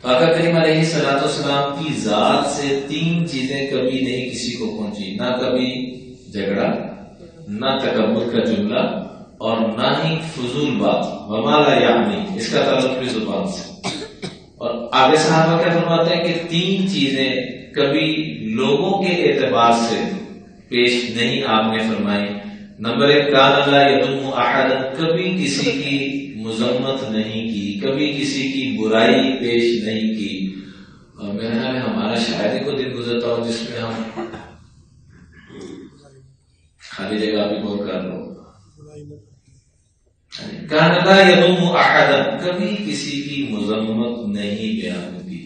آقا کریم علیہ الصلوۃ والسلام کی ذات سے تین چیزیں کبھی نہیں کسی کو پہنچی، نہ کبھی جھگڑا، نہ تکبر کا جملہ، اور نہ ہی فضول بات، وما لا یعنی، اس کا تعلق بھی زبان سے۔ اور آگے صحابہ کیا فرماتے ہیں کہ تین چیزیں کبھی لوگوں کے اعتبار سے پیش نہیں آپ نے فرمائی۔ نمبر ایک، کان لا یذم احدا، کبھی کسی کی مذمت نہیں کی، کبھی کسی کی برائی پیش نہیں کی۔ اور میرا خیال ہے ہمارا شاید ہی کوئی دن گزرتا ہو جس میں ہم خالی جگہ بھی غور کر لو، کان لا یذم احدا، کبھی کسی کی مذمت نہیں بیان کی،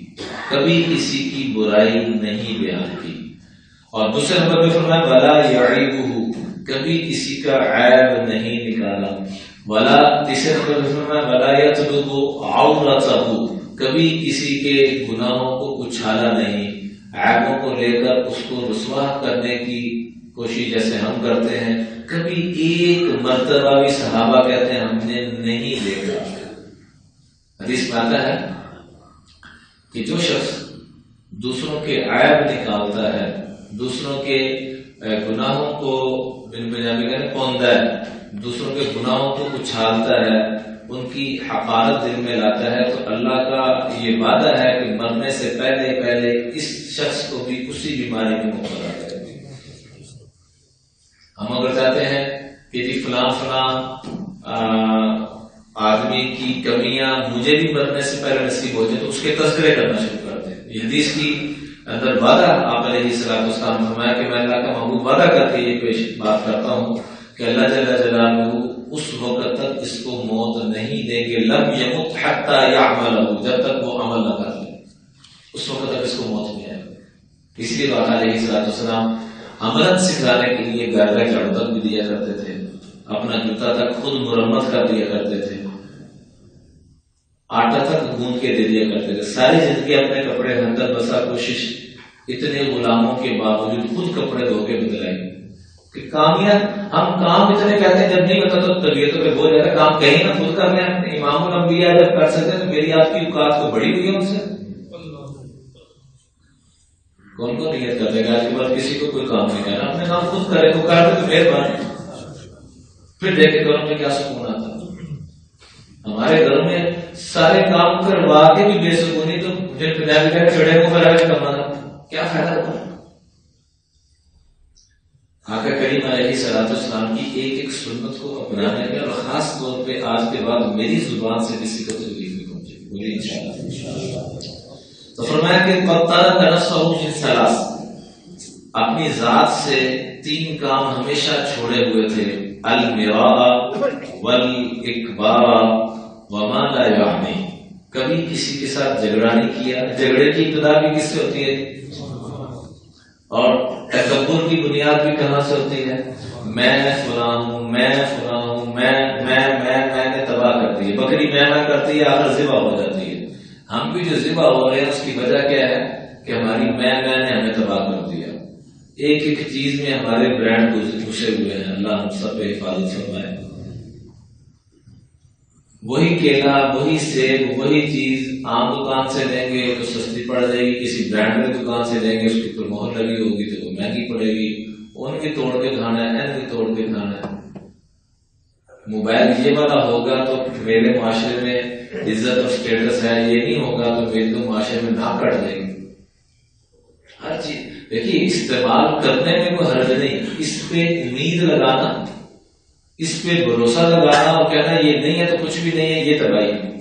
کبھی کسی کی برائی نہیں بیان کی۔ اور دوسرے نمبر پہ فرمایا ولا یعیبہ، کبھی کسی کا عیب نہیں نکالا۔ ولا، تیسرے نمبر پہ فرمایا ولا یطلب عورتہ، کبھی کسی کے گناہوں کو اچھالا نہیں، عیبوں کو لے کر اس کو رسوا کرنے کی کوشش جیسے ہم کرتے ہیں کبھی ایک مرتبہ بھی صحابہ کہتے ہیں ہم نے نہیں دیکھا۔ حدیث میں آتا ہے کہ جو شخص دوسروں کے عیب نکالتا ہے، دوسروں کے گناہوں کو پنجابی کہتے ہیں پوندا ہے، دوسروں کے گناہوں کو اچھالتا ہے، ان کی حقارت دل میں لاتا ہے، تو اللہ کا یہ وعدہ ہے کہ مرنے سے پہلے اس شخص کو بھی اسی بیماری میں مبتلا کرے۔ ہم اگر چاہتے ہیں کہ جی فلاں آدمی کی کمیاں مجھے بھی مرنے سے پہلے نصیب ہو جائے تو اس کے تذکرے کرنا شروع کرتے ہیں۔ یہ حدیث کی اندر وعدہ آپ علیہ الصلوۃ والسلام نے فرمایا کہ میں اللہ کا محبوب وعدہ کر کے یہ پیش بات کرتا ہوں کہ اللہ جل جلالہ اس وقت تک اس کو موت نہیں دیں گے، لم یمت حتی یعملہ، جب تک وہ عمل نہ کر لے اس وقت تک اس کو موت نہیں آئے گا۔ اس لیے آقا علیہ الصلوۃ والسلام عملاً سکھانے کے لیے گھر کا جھاڑو تک بھی دیا کرتے تھے، اپنا جوتا تک خود مرمت کر دیا کرتے تھے، آٹا تک گوندھ کے دے دیا کرتے تھے، ساری زندگی اپنے کپڑے ہندر بسا کوشش اتنے غلاموں کے باوجود خود کپڑے دھو کے بدلائے کہ کامیاب ہم کام اتنے کہتے ہیں جب نہیں ہوتا تو طبیعتوں پہ بوجھ جاتا ہے، کام کہیں نہ خود کر لیں۔ امام الانبیاء جب کر سکتے تو میری آپ کی اوقات کو بڑی ہوئی ہے ان سے۔ کون کون نیت کرتے گا آج کے بعد کسی کو کوئی کام نہیں کرنا، اپنے کام خود کرے تو کر دے تو مہربانی، پھر دیکھے گھروں میں کیا سکون آتا۔ ہمارے گھروں میں سارے کام کروا کے بھی بے سکونی، تو مجھے پنجابی کا چڑھے کو کرا کے کمانا کیا فائدہ ہوا؟ آقا کریم علیہ الصلوۃ والسلام کی ایک ایک سنت کو اپنانے میں، اور خاص طور پہ آج کے بعد میری زبان سے کسی کو تکلیف نہیں پہنچے، بولیے انشاءاللہ۔ تو فرمایا کہ قطر نفسہ من ثلاث، اپنی ذات سے تین کام ہمیشہ چھوڑے ہوئے تھے، المراء والاکبار وما لا یعنی، کبھی کسی کے ساتھ جھگڑا نہیں کیا۔ جھگڑے کی ابتدا بھی کس سے ہوتی ہے؟ اور تکبر کی بنیاد بھی کہاں سے ہوتی ہے؟ میں فلاں ہوں، میں فلاں ہوں، میں نے تباہ کر دی ہے، بکری میں کرتی ہے، آخر ذبح ہو جاتی ہے۔ ہم بھی جو ذبح ہو رہے ہیں اس کی وجہ کیا ہے کہ ہماری میں نے ہمیں تباہ کر دیا۔ ایک ایک چیز میں ہمارے برانڈ گھسے ہوئے ہیں، اللہ ہم سب پہ حفاظت فرمائے۔ وہی کیلا، وہی سیب، وہی چیز عام دکان سے لیں گے تو سستی پڑ جائے گی، کسی برانڈ کی دکان سے لیں گے اس کے اوپر مہر لگی ہوگی تو وہ مہنگی پڑے گی۔ ان کی توڑ کے کھانا ہے، ان کی توڑ کے کھانا ہے۔ موبائل یہ والا ہوگا تو میرے معاشرے میں عزت اور سٹیٹس ہے، یہ نہیں ہوگا تو میرے تو معاشرے میں نہ کٹ جائے گی۔ ہر چیز دیکھیے استعمال کرنے میں کوئی حرج نہیں، اس پہ امید لگانا، اس پہ بھروسہ لگانا اور کہنا یہ نہیں ہے تو کچھ بھی نہیں ہے، یہ تباہی ہے۔